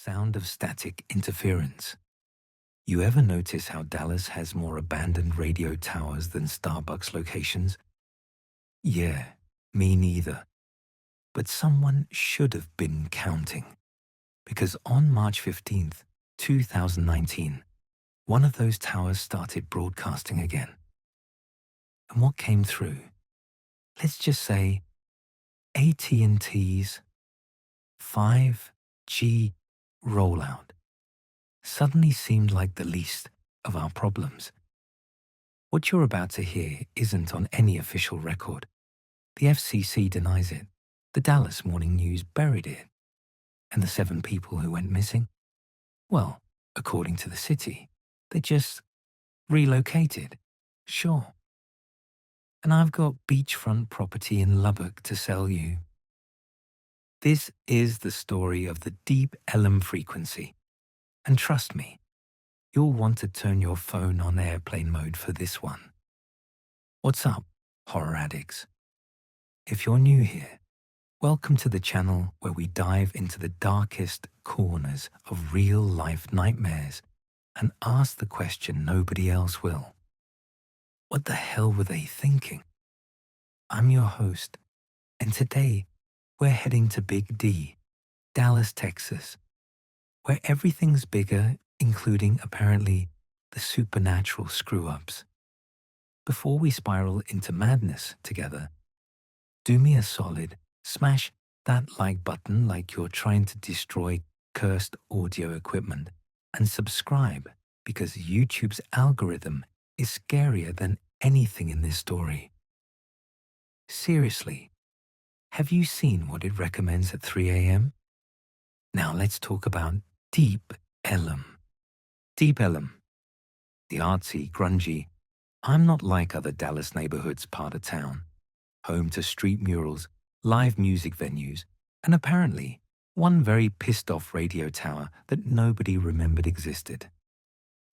Sound of static interference. You ever notice how Dallas has more abandoned radio towers than Starbucks locations? Yeah, me neither. But someone should have been counting. Because on March 15th, 2019, one of those towers started broadcasting again. And what came through? Let's just say AT&T's 5G rollout suddenly seemed like the least of our problems. What you're about to hear isn't on any official record. The FCC denies it. The Dallas Morning News buried it. And the 7 people who went missing? Well, according to the city, they just relocated. Sure. And I've got beachfront property in Lubbock to sell you. This is the story of the deep Ellum frequency. And trust me, you'll want to turn your phone on airplane mode for this one. What's up, horror addicts? If you're new here, welcome to the channel where we dive into the darkest corners of real-life nightmares and ask the question nobody else will. What the hell were they thinking? I'm your host, and today we're heading to Big D, Dallas, Texas, where everything's bigger, including, apparently, the supernatural screw-ups. Before we spiral into madness together, do me a solid, smash that like button like you're trying to destroy cursed audio equipment, and subscribe because YouTube's algorithm is scarier than anything in this story. Seriously, have you seen what it recommends at 3 a.m.? Now let's talk about Deep Ellum. Deep Ellum. The artsy, grungy, I'm not like other Dallas neighborhoods part of town, home to street murals, live music venues, and apparently one very pissed-off radio tower that nobody remembered existed.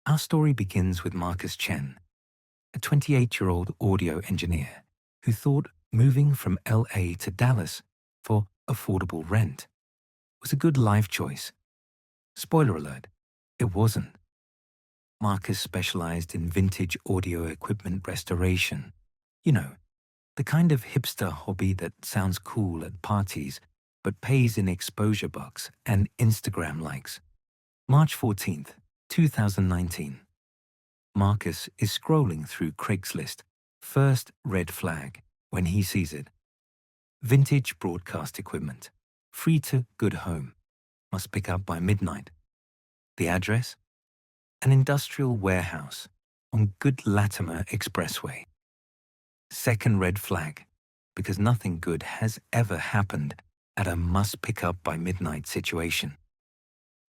Our story begins with Marcus Chen, a 28-year-old audio engineer who thought moving from LA to Dallas for affordable rent was a good life choice. Spoiler alert, it wasn't. Marcus specialized in vintage audio equipment restoration. You know, the kind of hipster hobby that sounds cool at parties but pays in exposure bucks and Instagram likes. March 14th, 2019. Marcus is scrolling through Craigslist, first red flag, when he sees it. Vintage broadcast equipment, free to good home, must pick up by midnight. The address? An industrial warehouse on Good Latimer Expressway. Second red flag, because nothing good has ever happened at a must-pick-up-by-midnight situation.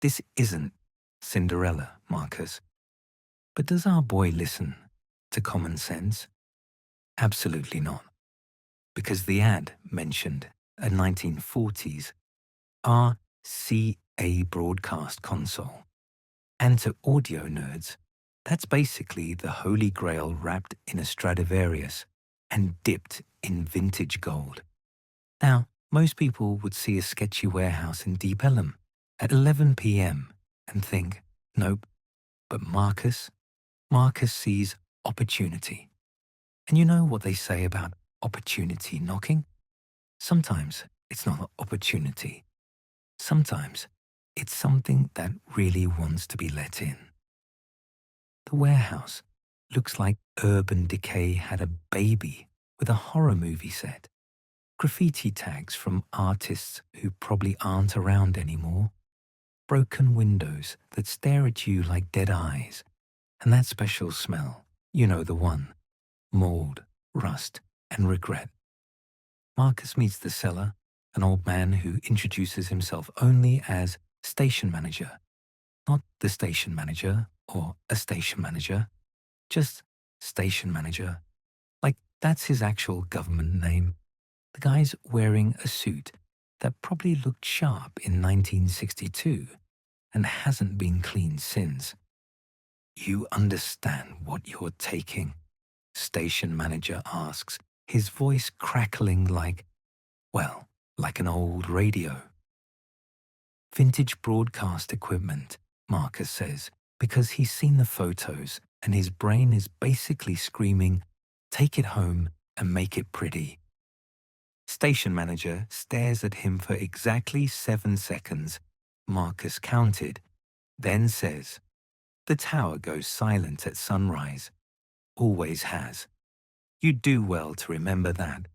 This isn't Cinderella, Marcus. But does our boy listen to common sense? Absolutely not. Because the ad mentioned a 1940s RCA broadcast console. And to audio nerds, that's basically the Holy Grail wrapped in a Stradivarius and dipped in vintage gold. Now, most people would see a sketchy warehouse in Deep Ellum at 11 p.m. and think, nope. But Marcus sees opportunity. And you know what they say about opportunity knocking? Sometimes it's not an opportunity. Sometimes it's something that really wants to be let in. The warehouse looks like Urban Decay had a baby with a horror movie set. Graffiti tags from artists who probably aren't around anymore. Broken windows that stare at you like dead eyes. And that special smell, you know the one. Mold, rust, and regret. Marcus meets the seller, an old man who introduces himself only as station manager. Not the station manager or a station manager, just station manager. Like that's his actual government name. The guy's wearing a suit that probably looked sharp in 1962 and hasn't been cleaned since. You understand what you're taking? Station manager asks, his voice crackling like an old radio. Vintage broadcast equipment, Marcus says, because he's seen the photos and his brain is basically screaming, "Take it home and make it pretty." Station manager stares at him for exactly 7 seconds. Marcus counted, then says, "The tower goes silent at sunrise. Always has. You do well to remember that."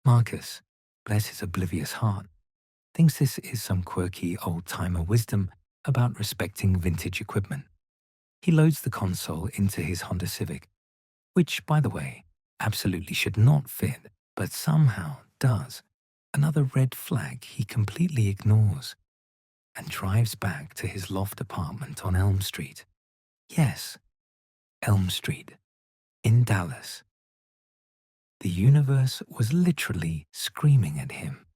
Marcus, bless his oblivious heart, thinks this is some quirky old-timer wisdom about respecting vintage equipment. He loads the console into his Honda Civic, which, by the way, absolutely should not fit, but somehow does. Another red flag he completely ignores, and drives back to his loft apartment on Elm Street. Yes, Elm Street, in Dallas. The universe was literally screaming at him.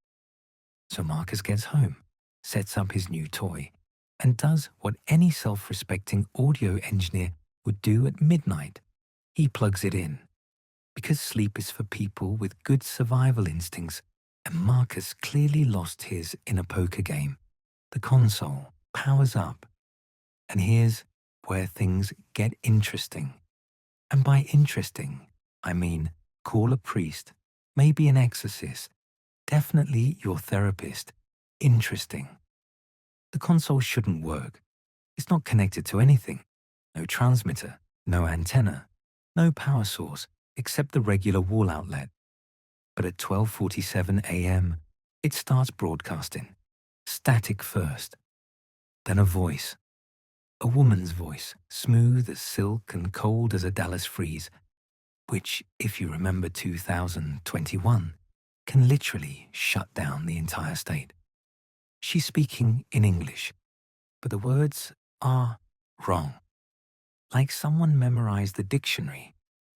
So Marcus gets home, sets up his new toy, and does what any self-respecting audio engineer would do at midnight. He plugs it in. Because sleep is for people with good survival instincts, and Marcus clearly lost his in a poker game, the console powers up. And here's where things get interesting. And by interesting, I mean call a priest, maybe an exorcist, definitely your therapist. Interesting. The console shouldn't work. It's not connected to anything. No transmitter, no antenna, no power source except the regular wall outlet. But at 12:47 a.m., it starts broadcasting. Static first. Then a voice. A woman's voice, smooth as silk and cold as a Dallas freeze, which, if you remember 2021, can literally shut down the entire state. She's speaking in English, but the words are wrong. Like someone memorized the dictionary,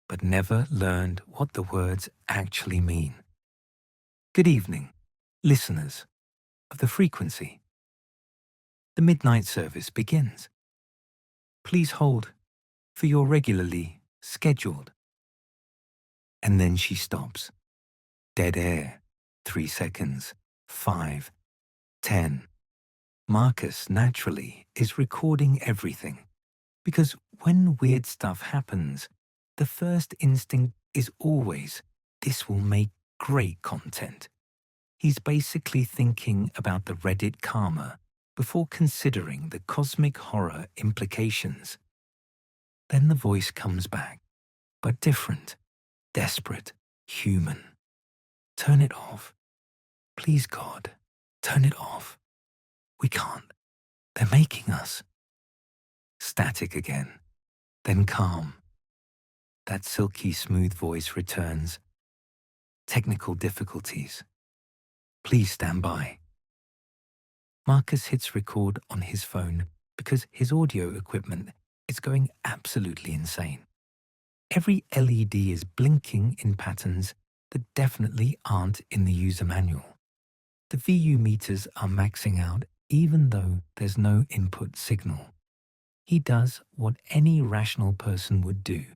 but never learned what the words actually mean. Good evening, listeners of the frequency. The midnight service begins. Please hold for your regularly scheduled. And then she stops. Dead air. 3 seconds. 5. 10. Marcus, naturally, is recording everything. Because when weird stuff happens, the first instinct is always, this will make great content. He's basically thinking about the Reddit karma before considering the cosmic horror implications. Then the voice comes back, but different, desperate, human. Turn it off. Please, God, turn it off. We can't. They're making us. Static again, then calm. That silky smooth voice returns. Technical difficulties. Please stand by. Marcus hits record on his phone because his audio equipment is going absolutely insane. Every LED is blinking in patterns that definitely aren't in the user manual. The VU meters are maxing out even though there's no input signal. He does what any rational person would do.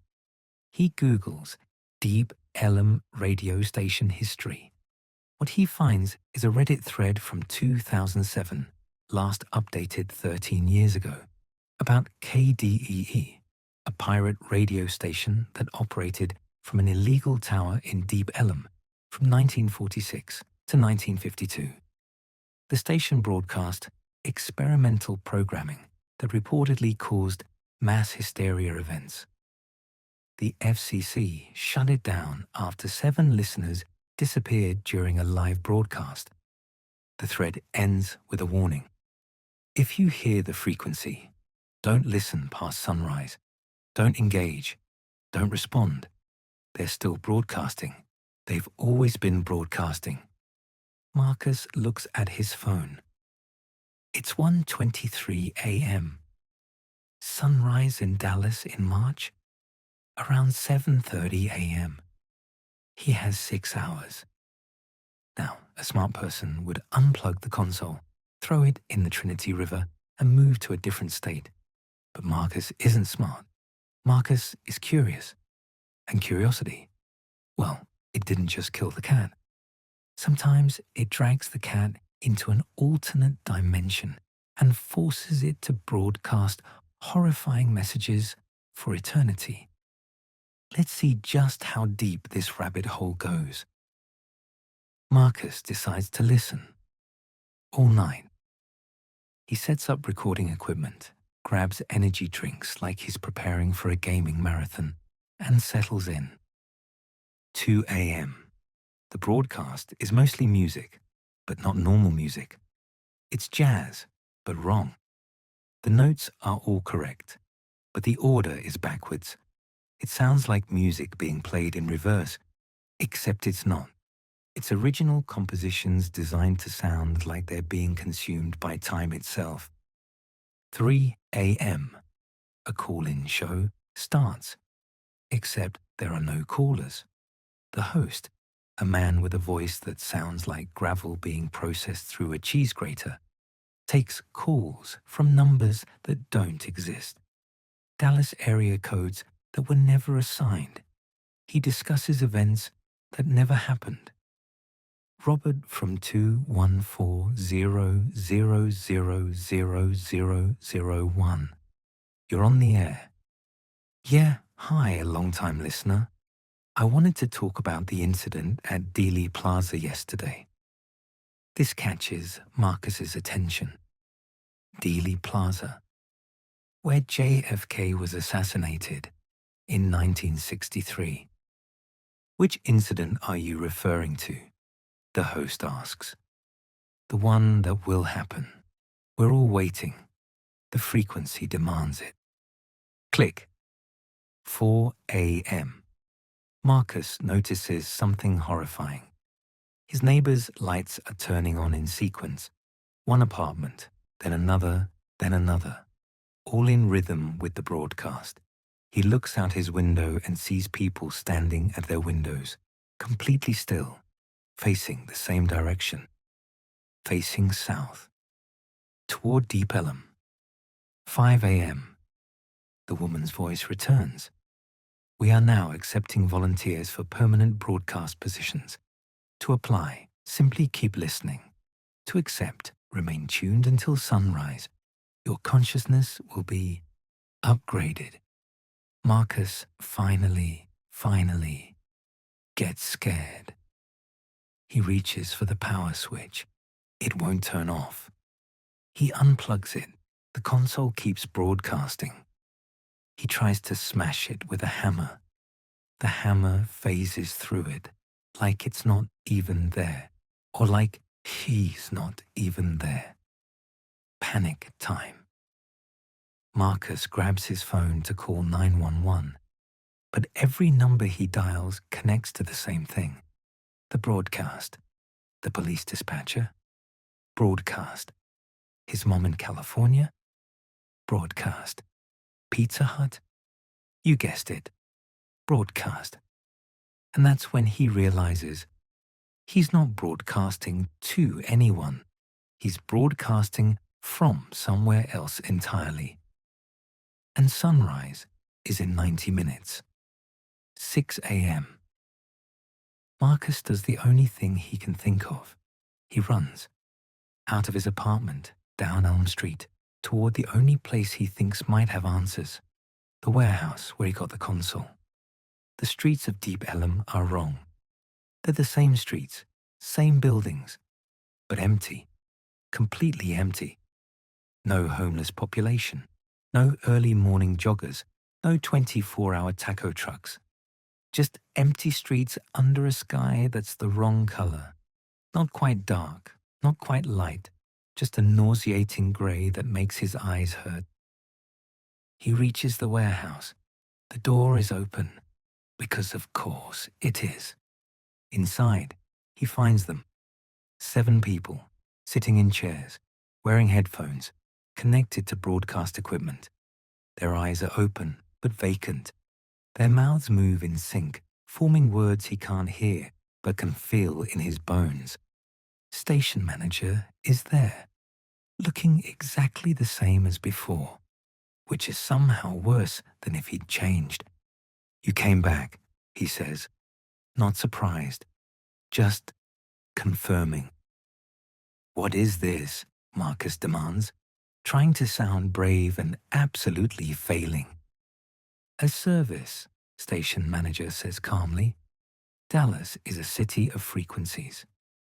He Googles deep Ellum radio station history. What he finds is a Reddit thread from 2007, last updated 13 years ago, about KDEE, a pirate radio station that operated from an illegal tower in Deep Ellum from 1946 to 1952. The station broadcast experimental programming that reportedly caused mass hysteria events. The FCC shut it down after 7 listeners disappeared during a live broadcast. The thread ends with a warning. If you hear the frequency, don't listen past sunrise. Don't engage. Don't respond. They're still broadcasting. They've always been broadcasting. Marcus looks at his phone. It's 1:23 a.m. Sunrise in Dallas in March? Around 7:30 a.m. He has 6 hours. Now, a smart person would unplug the console, throw it in the Trinity River, and move to a different state. But Marcus isn't smart. Marcus is curious. And curiosity, well, it didn't just kill the cat. Sometimes it drags the cat into an alternate dimension and forces it to broadcast horrifying messages for eternity. Let's see just how deep this rabbit hole goes. Marcus decides to listen. All night. He sets up recording equipment, grabs energy drinks like he's preparing for a gaming marathon, and settles in. 2 a.m. The broadcast is mostly music, but not normal music. It's jazz, but wrong. The notes are all correct, but the order is backwards. It sounds like music being played in reverse, except it's not. It's original compositions designed to sound like they're being consumed by time itself. 3 a.m. A call-in show starts, except there are no callers. The host, a man with a voice that sounds like gravel being processed through a cheese grater, takes calls from numbers that don't exist. Dallas area codes that were never assigned. He discusses events that never happened. Robert from 21400000001. You're on the air. Yeah, hi, long-time listener. I wanted to talk about the incident at Dealey Plaza yesterday. This catches Marcus's attention. Dealey Plaza, where JFK was assassinated in 1963. Which incident are you referring to? The host asks. The one that will happen. We're all waiting. The frequency demands it. Click. 4 a.m. Marcus notices something horrifying. His neighbor's lights are turning on in sequence. One apartment, then another, all in rhythm with the broadcast. He looks out his window and sees people standing at their windows, completely still, facing the same direction, facing south, toward Deep Ellum. 5 a.m. The woman's voice returns. We are now accepting volunteers for permanent broadcast positions. To apply, simply keep listening. To accept, remain tuned until sunrise. Your consciousness will be upgraded. Marcus finally gets scared. He reaches for the power switch. It won't turn off. He unplugs it. The console keeps broadcasting. He tries to smash it with a hammer. The hammer phases through it, like it's not even there, or like he's not even there. Panic time. Marcus grabs his phone to call 911, but every number he dials connects to the same thing. The broadcast. The police dispatcher. Broadcast. His mom in California. Broadcast. Pizza Hut. You guessed it. Broadcast. And that's when he realizes he's not broadcasting to anyone. He's broadcasting from somewhere else entirely. And sunrise is in 90 minutes. 6 a.m. Marcus does the only thing he can think of. He runs out of his apartment, down Elm Street, toward the only place he thinks might have answers, the warehouse where he got the console. The streets of Deep Ellum are wrong. They're the same streets, same buildings, but empty, completely empty. No homeless population, no early morning joggers, no 24-hour taco trucks. Just empty streets under a sky that's the wrong color. Not quite dark, not quite light, just a nauseating gray that makes his eyes hurt. He reaches the warehouse. The door is open, because of course it is. Inside, he finds them. 7 people, sitting in chairs, wearing headphones, connected to broadcast equipment. Their eyes are open, but vacant. Their mouths move in sync, forming words he can't hear, but can feel in his bones. Station manager is there, looking exactly the same as before, which is somehow worse than if he'd changed. You came back, he says, not surprised, just confirming. What is this? Marcus demands, trying to sound brave and absolutely failing. A service, station manager says calmly. Dallas is a city of frequencies.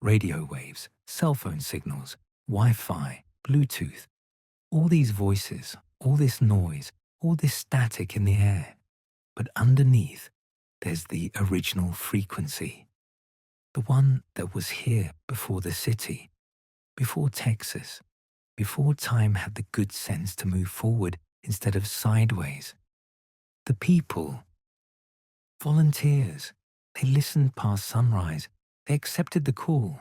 Radio waves, cell phone signals, Wi-Fi, Bluetooth. All these voices, all this noise, all this static in the air. But underneath, there's the original frequency. The one that was here before the city, before Texas, before time had the good sense to move forward instead of sideways. The people, volunteers, they listened past sunrise. They accepted the call.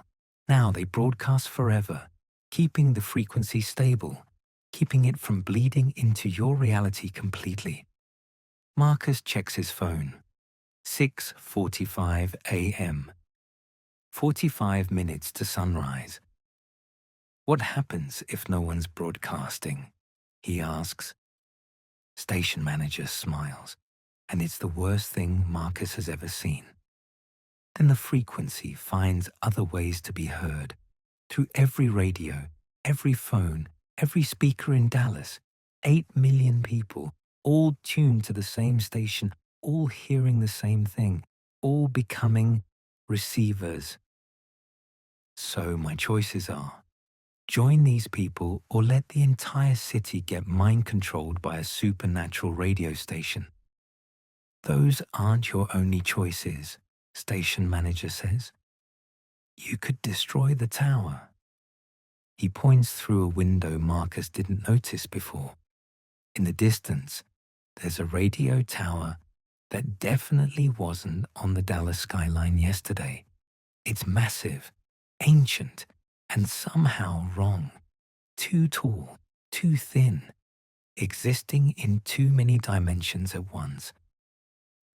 Now they broadcast forever, keeping the frequency stable, keeping it from bleeding into your reality completely. Marcus checks his phone. 6:45 a.m. 45 minutes to sunrise. What happens if no one's broadcasting? He asks. Station manager smiles, and it's the worst thing Marcus has ever seen. Then the frequency finds other ways to be heard. Through every radio, every phone, every speaker in Dallas, 8 million people, all tuned to the same station, all hearing the same thing, all becoming receivers. So my choices are, join these people or let the entire city get mind-controlled by a supernatural radio station. Those aren't your only choices, station manager says. You could destroy the tower. He points through a window Marcus didn't notice before. In the distance, there's a radio tower that definitely wasn't on the Dallas skyline yesterday. It's massive, ancient, and somehow wrong. Too tall, too thin, existing in too many dimensions at once.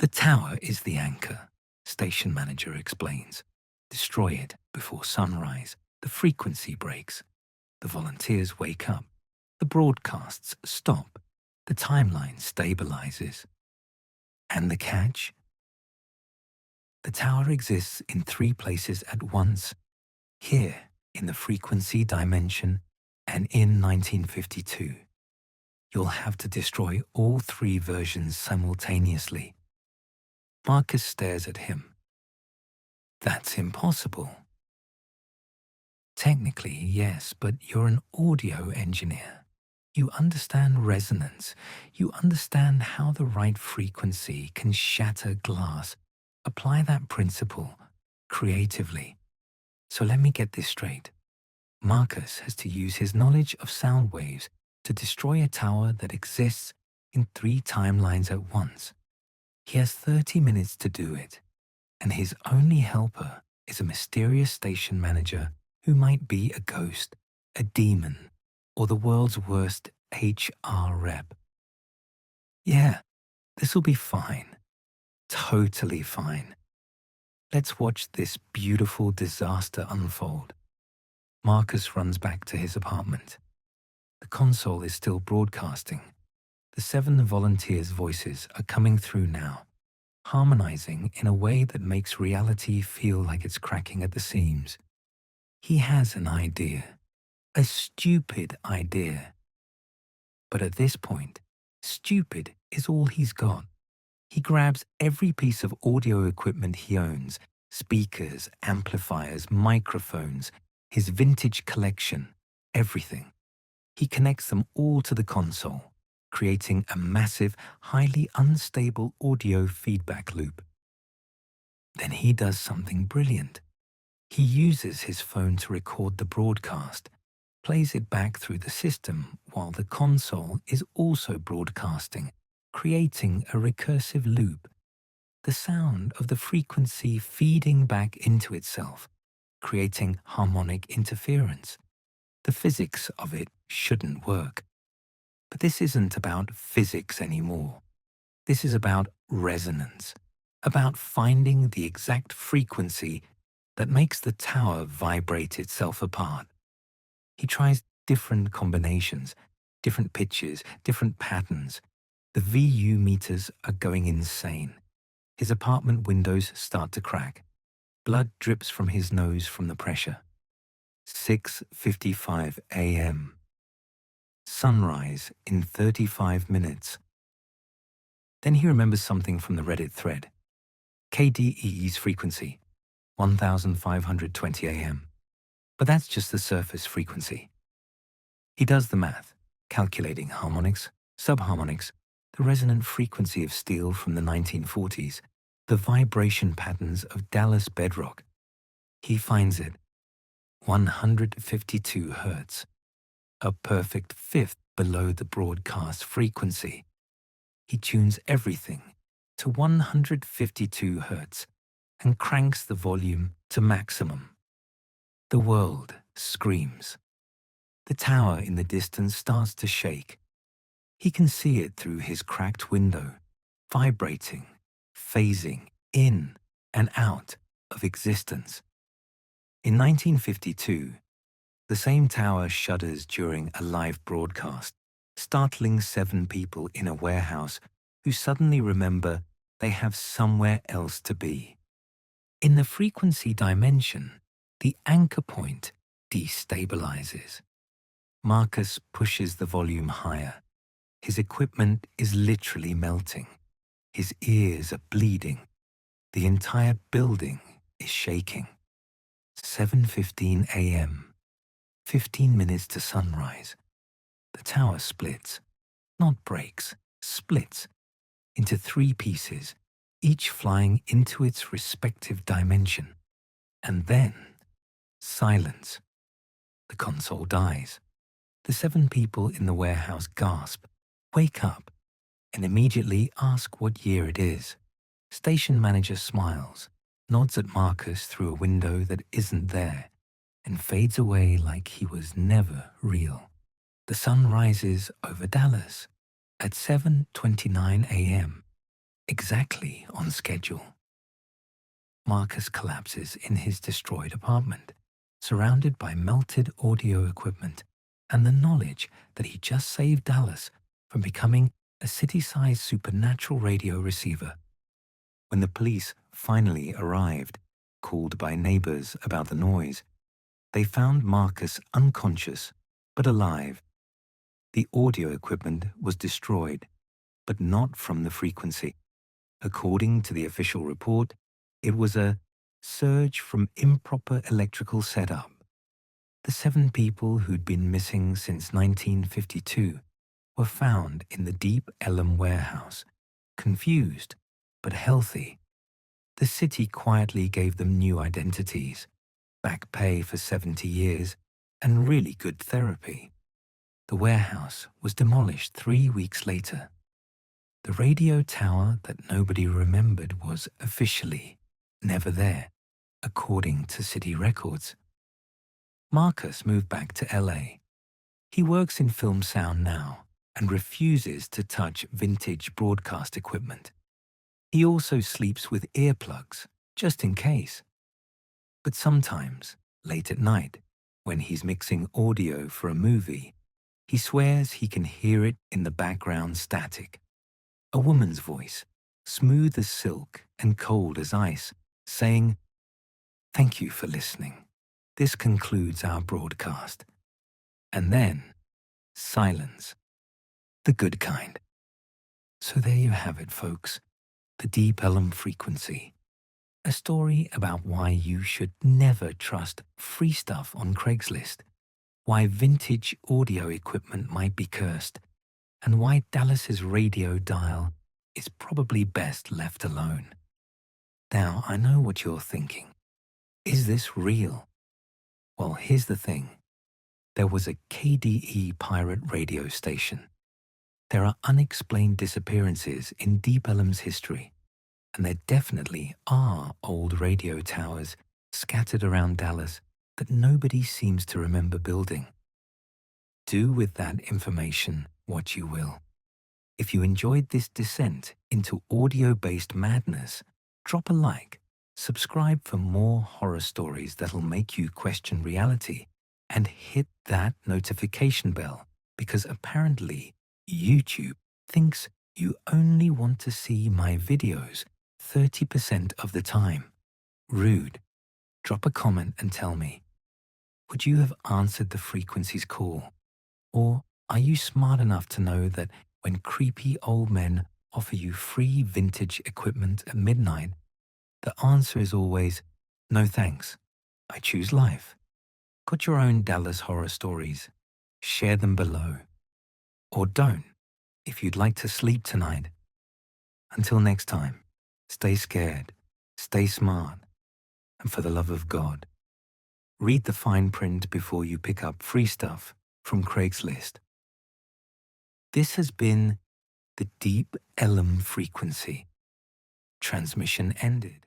The tower is the anchor, station manager explains. Destroy it before sunrise. The frequency breaks. The volunteers wake up. The broadcasts stop. The timeline stabilizes. And the catch? The tower exists in 3 places at once. Here, in the frequency dimension, and in 1952. You'll have to destroy all 3 versions simultaneously. Marcus stares at him. That's impossible. Technically, yes, but you're an audio engineer. You understand resonance. You understand how the right frequency can shatter glass. Apply that principle creatively. So let me get this straight. Marcus has to use his knowledge of sound waves to destroy a tower that exists in 3 timelines at once. He has 30 minutes to do it, and his only helper is a mysterious station manager who might be a ghost, a demon, or the world's worst HR rep. Yeah, this'll be fine. Totally fine. Let's watch this beautiful disaster unfold. Marcus runs back to his apartment. The console is still broadcasting. The 7 volunteers' voices are coming through now, harmonizing in a way that makes reality feel like it's cracking at the seams. He has an idea, a stupid idea. But at this point, stupid is all he's got. He grabs every piece of audio equipment he owns, speakers, amplifiers, microphones, his vintage collection, everything. He connects them all to the console, creating a massive, highly unstable audio feedback loop. Then he does something brilliant. He uses his phone to record the broadcast, plays it back through the system while the console is also broadcasting, creating a recursive loop. The sound of the frequency feeding back into itself, creating harmonic interference. The physics of it shouldn't work. But this isn't about physics anymore. This is about resonance, about finding the exact frequency that makes the tower vibrate itself apart. He tries different combinations, different pitches, different patterns. The VU meters are going insane. His apartment windows start to crack. Blood drips from his nose from the pressure. 6:55 a.m. Sunrise in 35 minutes. Then he remembers something from the Reddit thread. KDE's frequency, 1520 a.m. But that's just the surface frequency. He does the math, calculating harmonics, subharmonics, the resonant frequency of steel from the 1940s, the vibration patterns of Dallas bedrock. He finds it 152 hertz, a perfect fifth below the broadcast frequency. He tunes everything to 152 hertz and cranks the volume to maximum. The world screams. The tower in the distance starts to shake. He can see it through his cracked window, vibrating, phasing in and out of existence. In 1952, the same tower shudders during a live broadcast, startling 7 people in a warehouse who suddenly remember they have somewhere else to be. In the frequency dimension, the anchor point destabilizes. Marcus pushes the volume higher. His equipment is literally melting. His ears are bleeding. The entire building is shaking. 7:15 a.m. 15 minutes to sunrise. The tower splits, not breaks, splits, into 3 pieces, each flying into its respective dimension. And then, silence. The console dies. The 7 people in the warehouse gasp, wake up, and immediately ask what year it is. Station manager smiles, nods at Marcus through a window that isn't there, and fades away like he was never real. The sun rises over Dallas at 7:29 a.m., exactly on schedule. Marcus collapses in his destroyed apartment, surrounded by melted audio equipment and the knowledge that he just saved Dallas from becoming a city-sized supernatural radio receiver. When the police finally arrived, called by neighbors about the noise, they found Marcus unconscious but alive. The audio equipment was destroyed, but not from the frequency. According to the official report, it was a surge from improper electrical setup. The 7 people who'd been missing since 1952 were found in the deep Ellum warehouse, confused but healthy. The city quietly gave them new identities, back pay for 70 years, and really good therapy. The warehouse was demolished 3 weeks later. The radio tower that nobody remembered was officially never there, according to city records. Marcus moved back to LA. He works in film sound now and refuses to touch vintage broadcast equipment. He also sleeps with earplugs, just in case. But sometimes, late at night, when he's mixing audio for a movie, he swears he can hear it in the background static. A woman's voice, smooth as silk and cold as ice, saying, "Thank you for listening. This concludes our broadcast." And then, silence. The good kind. So there you have it, folks. The Deep Ellum frequency. A story about why you should never trust free stuff on Craigslist, why vintage audio equipment might be cursed, and why Dallas's radio dial is probably best left alone. Now, I know what you're thinking. Is this real? Well, here's the thing. There was a KDE pirate radio station. There are unexplained disappearances in Deep Ellum's history, and there definitely are old radio towers scattered around Dallas that nobody seems to remember building. Do with that information what you will. If you enjoyed this descent into audio-based madness, drop a like, subscribe for more horror stories that'll make you question reality, and hit that notification bell, because apparently YouTube thinks you only want to see my videos 30% of the time. Rude. Drop a comment and tell me. Would you have answered the frequency's call? Or are you smart enough to know that when creepy old men offer you free vintage equipment at midnight, the answer is always, no thanks, I choose life? Got your own Dallas horror stories? Share them below. Or don't, if you'd like to sleep tonight. Until next time, stay scared, stay smart, and for the love of God, read the fine print before you pick up free stuff from Craigslist. This has been the Deep Ellum frequency. Transmission ended.